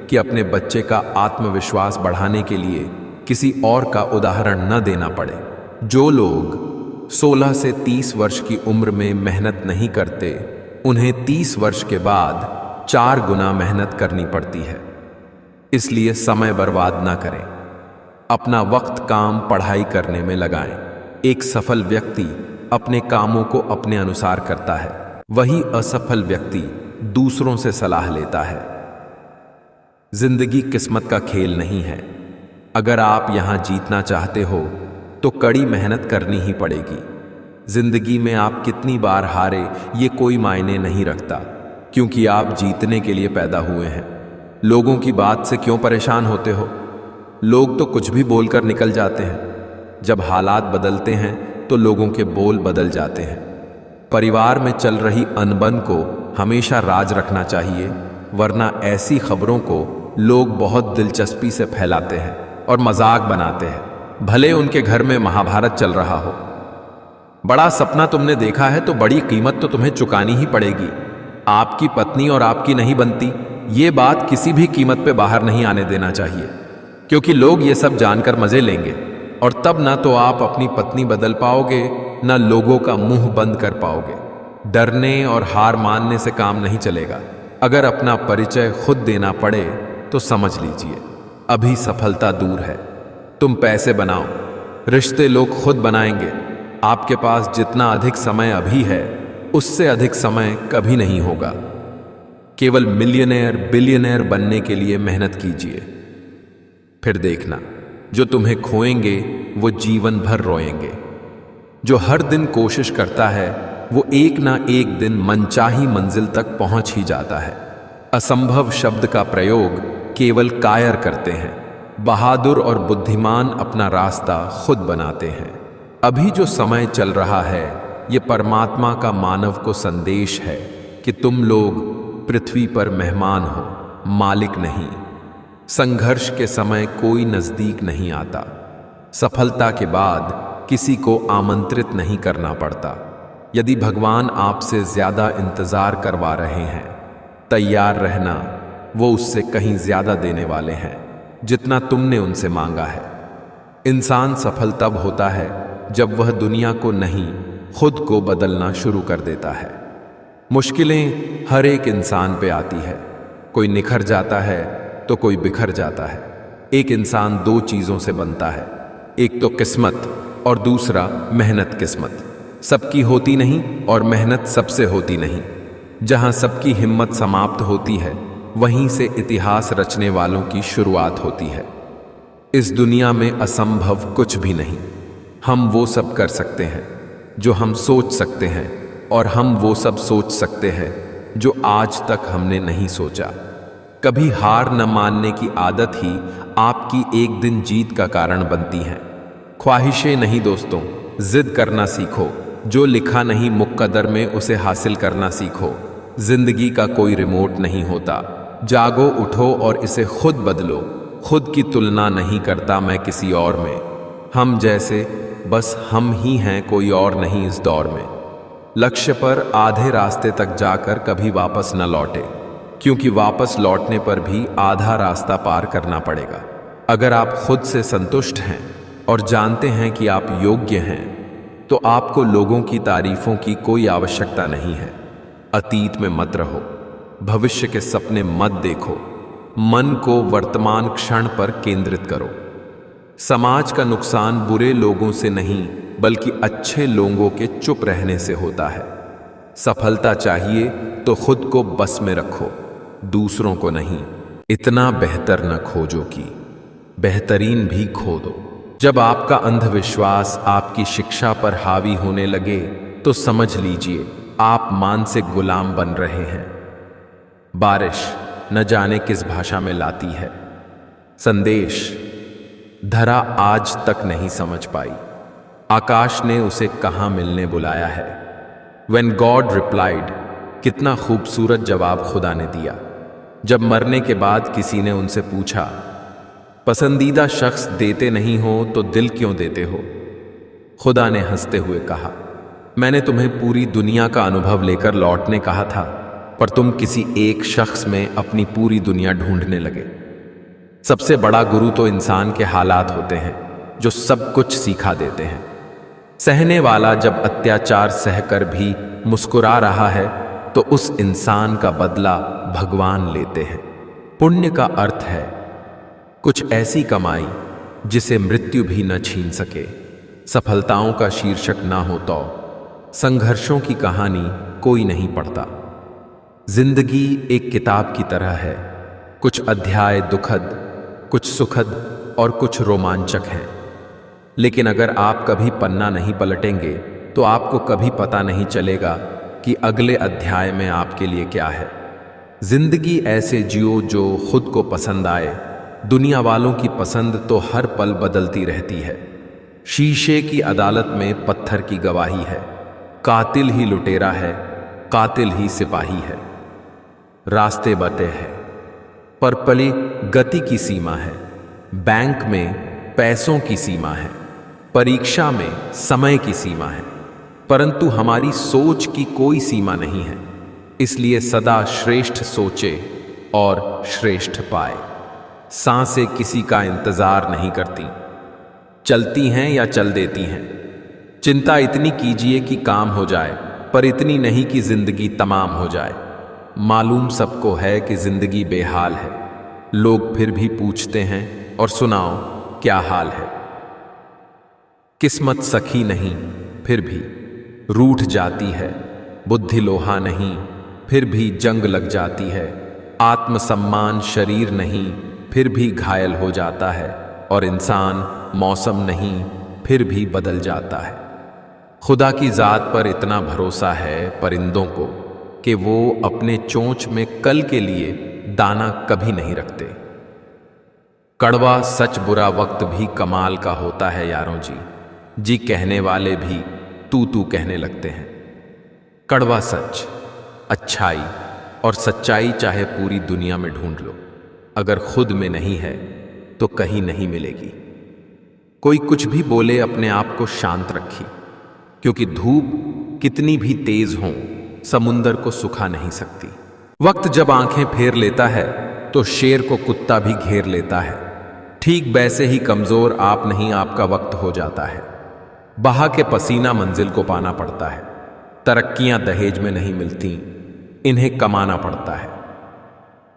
कि अपने बच्चे का आत्मविश्वास बढ़ाने के लिए किसी और का उदाहरण न देना पड़े। जो लोग 16 से 30 वर्ष की उम्र में मेहनत नहीं करते, उन्हें 30 वर्ष के बाद 4 गुना मेहनत करनी पड़ती है। इसलिए समय बर्बाद ना करें, अपना वक्त काम पढ़ाई करने में लगाएं। एक सफल व्यक्ति अपने कामों को अपने अनुसार करता है, वही असफल व्यक्ति दूसरों से सलाह लेता है। जिंदगी किस्मत का खेल नहीं है। अगर आप यहां जीतना चाहते हो तो कड़ी मेहनत करनी ही पड़ेगी। जिंदगी में आप कितनी बार हारे ये कोई मायने नहीं रखता, क्योंकि आप जीतने के लिए पैदा हुए हैं। लोगों की बात से क्यों परेशान होते हो? लोग तो कुछ भी बोलकर निकल जाते हैं। जब हालात बदलते हैं तो लोगों के बोल बदल जाते हैं। परिवार में चल रही अनबन को हमेशा राज रखना चाहिए, वरना ऐसी खबरों को लोग बहुत दिलचस्पी से फैलाते हैं और मजाक बनाते हैं, भले उनके घर में महाभारत चल रहा हो। बड़ा सपना तुमने देखा है तो बड़ी कीमत तो तुम्हें चुकानी ही पड़ेगी। आपकी पत्नी और आपकी नहीं बनती, ये बात किसी भी कीमत पे बाहर नहीं आने देना चाहिए, क्योंकि लोग ये सब जानकर मजे लेंगे और तब ना तो आप अपनी पत्नी बदल पाओगे, ना लोगों का मुंह बंद कर पाओगे। डरने और हार मानने से काम नहीं चलेगा। अगर अपना परिचय खुद देना पड़े तो समझ लीजिए अभी सफलता दूर है। तुम पैसे बनाओ, रिश्ते लोग खुद बनाएंगे। आपके पास जितना अधिक समय अभी है, उससे अधिक समय कभी नहीं होगा। केवल मिलियनेयर बिलियनेयर बनने के लिए मेहनत कीजिए, फिर देखना जो तुम्हें खोएंगे वो जीवन भर रोएंगे। जो हर दिन कोशिश करता है वो एक ना एक दिन मनचाही मंजिल तक पहुंच ही जाता है। असंभव शब्द का प्रयोग केवल कायर करते हैं। बहादुर और बुद्धिमान अपना रास्ता खुद बनाते हैं। अभी जो समय चल रहा है ये परमात्मा का मानव को संदेश है कि तुम लोग पृथ्वी पर मेहमान हो, मालिक नहीं। संघर्ष के समय कोई नजदीक नहीं आता। सफलता के बाद किसी को आमंत्रित नहीं करना पड़ता। यदि भगवान आपसे ज्यादा इंतजार करवा रहे हैं, तैयार रहना, वो उससे कहीं ज्यादा देने वाले हैं जितना तुमने उनसे मांगा है। इंसान सफल तब होता है जब वह दुनिया को नहीं, खुद को बदलना शुरू कर देता है। मुश्किलें हर एक इंसान पे आती है, कोई निखर जाता है तो कोई बिखर जाता है। एक इंसान 2 चीजों से बनता है, एक तो किस्मत और दूसरा मेहनत। किस्मत सबकी होती नहीं और मेहनत सबसे होती नहीं। जहां सबकी हिम्मत समाप्त होती है, वहीं से इतिहास रचने वालों की शुरुआत होती है। इस दुनिया में असंभव कुछ भी नहीं। हम वो सब कर सकते हैं जो हम सोच सकते हैं, और हम वो सब सोच सकते हैं जो आज तक हमने नहीं सोचा। कभी हार न मानने की आदत ही आपकी एक दिन जीत का कारण बनती है। ख्वाहिशें नहीं दोस्तों, जिद करना सीखो। जो लिखा नहीं मुक़द्दर में उसे हासिल करना सीखो। जिंदगी का कोई रिमोट नहीं होता। जागो, उठो और इसे खुद बदलो। खुद की तुलना नहीं करता मैं किसी और में। हम जैसे बस हम ही हैं, कोई और नहीं इस दौर में। लक्ष्य पर आधे रास्ते तक जाकर कभी वापस न लौटे, क्योंकि वापस लौटने पर भी आधा रास्ता पार करना पड़ेगा। अगर आप खुद से संतुष्ट हैं और जानते हैं कि आप योग्य हैं, तो आपको लोगों की तारीफों की कोई आवश्यकता नहीं है। अतीत में मत रहो, भविष्य के सपने मत देखो, मन को वर्तमान क्षण पर केंद्रित करो। समाज का नुकसान बुरे लोगों से नहीं, बल्कि अच्छे लोगों के चुप रहने से होता है। सफलता चाहिए तो खुद को बस में रखो, दूसरों को नहीं। इतना बेहतर न खोजो कि बेहतरीन भी खो दो। जब आपका अंधविश्वास आपकी शिक्षा पर हावी होने लगे तो समझ लीजिए आप मानसिक गुलाम बन रहे हैं। बारिश न जाने किस भाषा में लाती है संदेश, धरा आज तक नहीं समझ पाई आकाश ने उसे कहां मिलने बुलाया है। When God replied, कितना खूबसूरत जवाब खुदा ने दिया। जब मरने के बाद किसी ने उनसे पूछा, पसंदीदा शख्स देते नहीं हो तो दिल क्यों देते हो? खुदा ने हंसते हुए कहा, मैंने तुम्हें पूरी दुनिया का अनुभव लेकर लौटने कहा था, पर तुम किसी एक शख्स में अपनी पूरी दुनिया ढूंढने लगे। सबसे बड़ा गुरु तो इंसान के हालात होते हैं जो सब कुछ सिखा देते हैं। सहने वाला जब अत्याचार सहकर भी मुस्कुरा रहा है तो उस इंसान का बदला भगवान लेते हैं। पुण्य का अर्थ है कुछ ऐसी कमाई जिसे मृत्यु भी न छीन सके। सफलताओं का शीर्षक ना हो तो संघर्षों की कहानी कोई नहीं पढ़ता। जिंदगी एक किताब की तरह है, कुछ अध्याय दुखद, कुछ सुखद और कुछ रोमांचक हैं। लेकिन अगर आप कभी पन्ना नहीं पलटेंगे तो आपको कभी पता नहीं चलेगा कि अगले अध्याय में आपके लिए क्या है। जिंदगी ऐसे जियो जो खुद को पसंद आए। दुनिया वालों की पसंद तो हर पल बदलती रहती है। शीशे की अदालत में पत्थर की गवाही है। कातिल ही लुटेरा है, कातिल ही सिपाही है। रास्ते बटे हैं पर पली गति की सीमा है। बैंक में पैसों की सीमा है, परीक्षा में समय की सीमा है, परंतु हमारी सोच की कोई सीमा नहीं है। इसलिए सदा श्रेष्ठ सोचे और श्रेष्ठ पाए। सांसें किसी का इंतजार नहीं करती, चलती हैं या चल देती हैं। चिंता इतनी कीजिए कि काम हो जाए, पर इतनी नहीं कि जिंदगी तमाम हो जाए। मालूम सबको है कि जिंदगी बेहाल है, लोग फिर भी पूछते हैं और सुनाओ क्या हाल है। किस्मत सखी नहीं फिर भी रूठ जाती है, बुद्धि लोहा नहीं फिर भी जंग लग जाती है। आत्मसम्मान शरीर नहीं फिर भी घायल हो जाता है, और इंसान मौसम नहीं फिर भी बदल जाता है। खुदा की जात पर इतना भरोसा है परिंदों को कि वो अपने चोंच में कल के लिए दाना कभी नहीं रखते। कड़वा सच बुरा वक्त भी कमाल का होता है यारों जी, जी कहने वाले भी तू तू कहने लगते हैं। कड़वा सच, अच्छाई और सच्चाई चाहे पूरी दुनिया में ढूंढ लो, अगर खुद में नहीं है तो कहीं नहीं मिलेगी। कोई कुछ भी बोले अपने आप को शांत रखिए, क्योंकि धूप कितनी भी तेज हो समुंदर को सुखा नहीं सकती। वक्त जब आंखें फेर लेता है तो शेर को कुत्ता भी घेर लेता है। ठीक वैसे ही कमजोर आप नहीं आपका वक्त हो जाता है। बहा के पसीना मंजिल को पाना पड़ता है। तरक्कियां दहेज में नहीं मिलती, इन्हें कमाना पड़ता है।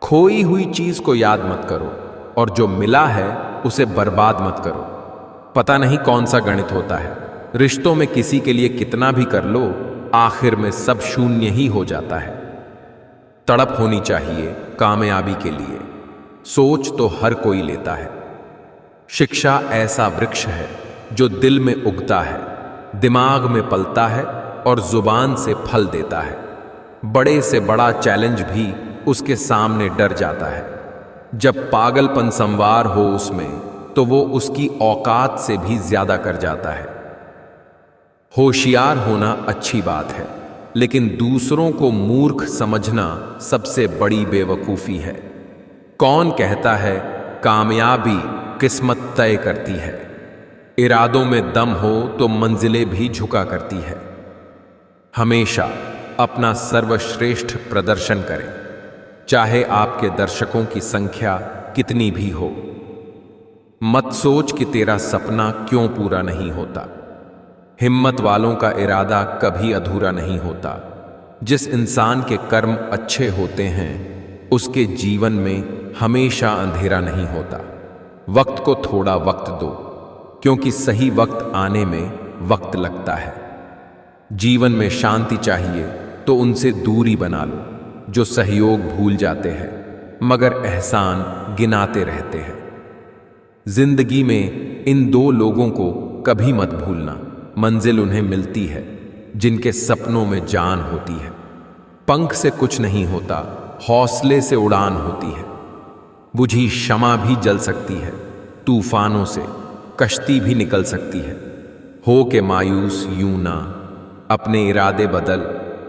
खोई हुई चीज को याद मत करो और जो मिला है उसे बर्बाद मत करो। पता नहीं कौन सा गणित होता है, रिश्तों में किसी के लिए कितना भी कर लो, आखिर में सब शून्य ही हो जाता है। तड़प होनी चाहिए कामयाबी के लिए, सोच तो हर कोई लेता है। शिक्षा ऐसा वृक्ष है जो दिल में उगता है, दिमाग में पलता है और जुबान से फल देता है। बड़े से बड़ा चैलेंज भी उसके सामने डर जाता है। जब पागलपन संवार हो उसमें तो वो उसकी औकात से भी ज्यादा कर जाता है। होशियार होना अच्छी बात है, लेकिन दूसरों को मूर्ख समझना सबसे बड़ी बेवकूफी है। कौन कहता है कामयाबी किस्मत तय करती है? इरादों में दम हो तो मंजिलें भी झुका करती है। हमेशा अपना सर्वश्रेष्ठ प्रदर्शन करें, चाहे आपके दर्शकों की संख्या कितनी भी हो। मत सोच कि तेरा सपना क्यों पूरा नहीं होता। हिम्मत वालों का इरादा कभी अधूरा नहीं होता। जिस इंसान के कर्म अच्छे होते हैं उसके जीवन में हमेशा अंधेरा नहीं होता। वक्त को थोड़ा वक्त दो, क्योंकि सही वक्त आने में वक्त लगता है। जीवन में शांति चाहिए तो उनसे दूरी बना लो जो सहयोग भूल जाते हैं मगर एहसान गिनाते रहते हैं। जिंदगी में इन दो लोगों को कभी मत भूलना। मंजिल उन्हें मिलती है जिनके सपनों में जान होती है। पंख से कुछ नहीं होता, हौसले से उड़ान होती है। बुझी शमा भी जल सकती है, तूफानों से कश्ती भी निकल सकती है। हो के मायूस यूं ना, अपने इरादे बदल,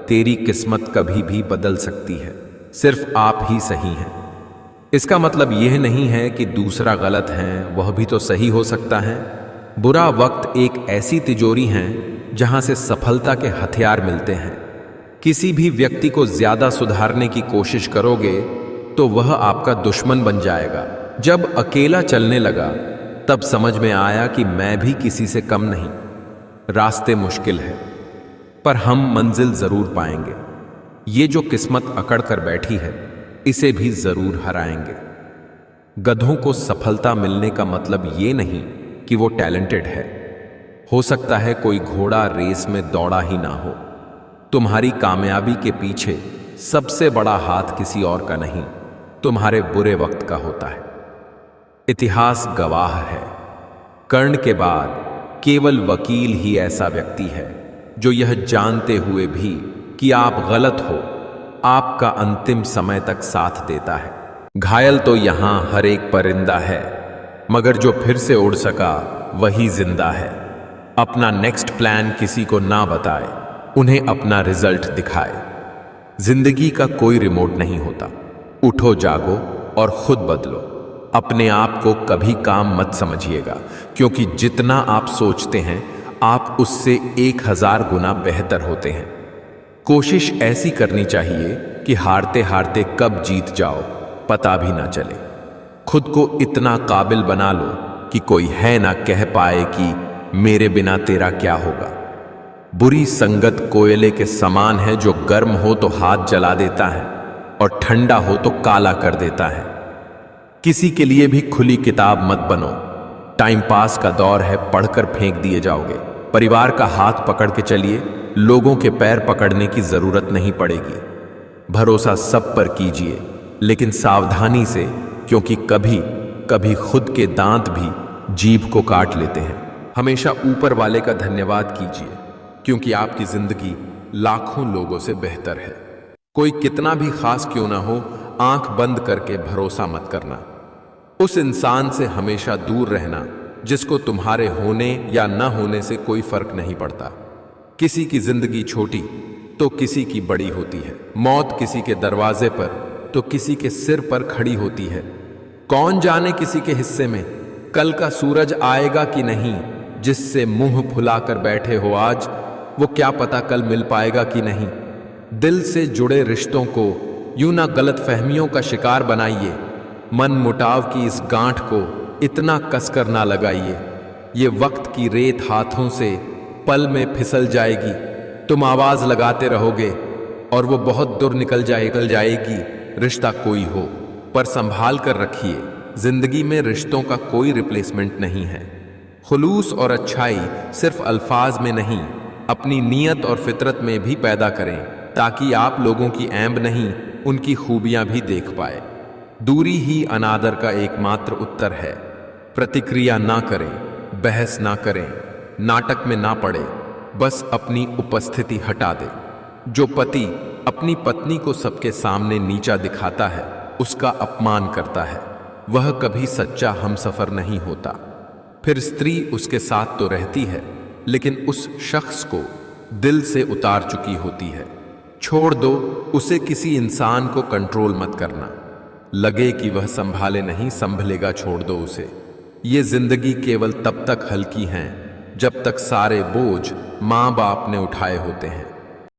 तेरी किस्मत कभी भी बदल सकती है। सिर्फ आप ही सही हैं। इसका मतलब यह नहीं है कि दूसरा गलत है, वह भी तो सही हो सकता है। बुरा वक्त एक ऐसी तिजोरी है जहां से सफलता के हथियार मिलते हैं। किसी भी व्यक्ति को ज्यादा सुधारने की कोशिश करोगे तो वह आपका दुश्मन बन जाएगा। जब अकेला चलने लगा तब समझ में आया कि मैं भी किसी से कम नहीं। रास्ते मुश्किल है पर हम मंजिल जरूर पाएंगे। ये जो किस्मत अकड़ कर बैठी है इसे भी जरूर हराएंगे। गधों को सफलता मिलने का मतलब ये नहीं कि वो टैलेंटेड है। हो सकता है कोई घोड़ा रेस में दौड़ा ही ना हो। तुम्हारी कामयाबी के पीछे सबसे बड़ा हाथ किसी और का नहीं, तुम्हारे बुरे वक्त का होता है। इतिहास गवाह है, कर्ण के बाद केवल वकील ही ऐसा व्यक्ति है जो यह जानते हुए भी कि आप गलत हो, आपका अंतिम समय तक साथ देता है। घायल तो यहां हर एक परिंदा है, मगर जो फिर से उड़ सका वही जिंदा है। अपना नेक्स्ट प्लान किसी को ना बताए, उन्हें अपना रिजल्ट दिखाए। जिंदगी का कोई रिमोट नहीं होता। उठो, जागो और खुद बदलो। अपने आप को कभी काम मत समझिएगा, क्योंकि जितना आप सोचते हैं आप उससे 1000 गुना बेहतर होते हैं। कोशिश ऐसी करनी चाहिए कि हारते हारते कब जीत जाओ पता भी ना चले। खुद को इतना काबिल बना लो कि कोई है ना कह पाए कि मेरे बिना तेरा क्या होगा। बुरी संगत कोयले के समान है जो गर्म हो तो हाथ जला देता है और ठंडा हो तो काला कर देता है। किसी के लिए भी खुली किताब मत बनो। टाइम पास का दौर है, पढ़कर फेंक दिए जाओगे। परिवार का हाथ पकड़ के चलिए, लोगों के पैर पकड़ने की जरूरत नहीं पड़ेगी। भरोसा सब पर कीजिए, लेकिन सावधानी से, क्योंकि कभी कभी खुद के दांत भी जीभ को काट लेते हैं। हमेशा ऊपर वाले का धन्यवाद कीजिए, क्योंकि आपकी जिंदगी लाखों लोगों से बेहतर है। कोई कितना भी खास क्यों ना हो, आंख बंद करके भरोसा मत करना। उस इंसान से हमेशा दूर रहना जिसको तुम्हारे होने या न होने से कोई फर्क नहीं पड़ता। किसी की जिंदगी छोटी तो किसी की बड़ी होती है। मौत किसी के दरवाजे पर तो किसी के सिर पर खड़ी होती है। कौन जाने किसी के हिस्से में कल का सूरज आएगा कि नहीं। जिससे मुंह फुलाकर बैठे हो आज, वो क्या पता कल मिल पाएगा कि नहीं। दिल से जुड़े रिश्तों को यूं ना गलत फहमियों का शिकार बनाइए। मन मुटाव की इस गांठ को इतना कसकर ना लगाइए। ये वक्त की रेत हाथों से पल में फिसल जाएगी। तुम आवाज लगाते रहोगे और वो बहुत दूर निकल जाएगी। रिश्ता कोई हो पर संभाल कर रखिए। जिंदगी में रिश्तों का कोई रिप्लेसमेंट नहीं है। खुलूस और अच्छाई सिर्फ अल्फाज में नहीं, अपनी नीयत और फितरत में भी पैदा करें, ताकि आप लोगों की ऐब नहीं उनकी खूबियां भी देख पाए। दूरी ही अनादर का एकमात्र उत्तर है। प्रतिक्रिया ना करें, बहस ना करें, नाटक में ना पड़े, बस अपनी उपस्थिति हटा दे। जो पति अपनी पत्नी को सबके सामने नीचा दिखाता है, उसका अपमान करता है, वह कभी सच्चा हमसफर नहीं होता। फिर स्त्री उसके साथ तो रहती है, लेकिन उस शख्स को दिल से उतार चुकी होती है। छोड़ दो उसे, किसी इंसान को कंट्रोल मत करना। लगे कि वह संभाले नहीं, संभलेगा, छोड़ दो उसे। ये जिंदगी केवल तब तक हल्की हैं जब तक सारे बोझ माँ बाप ने उठाए होते हैं।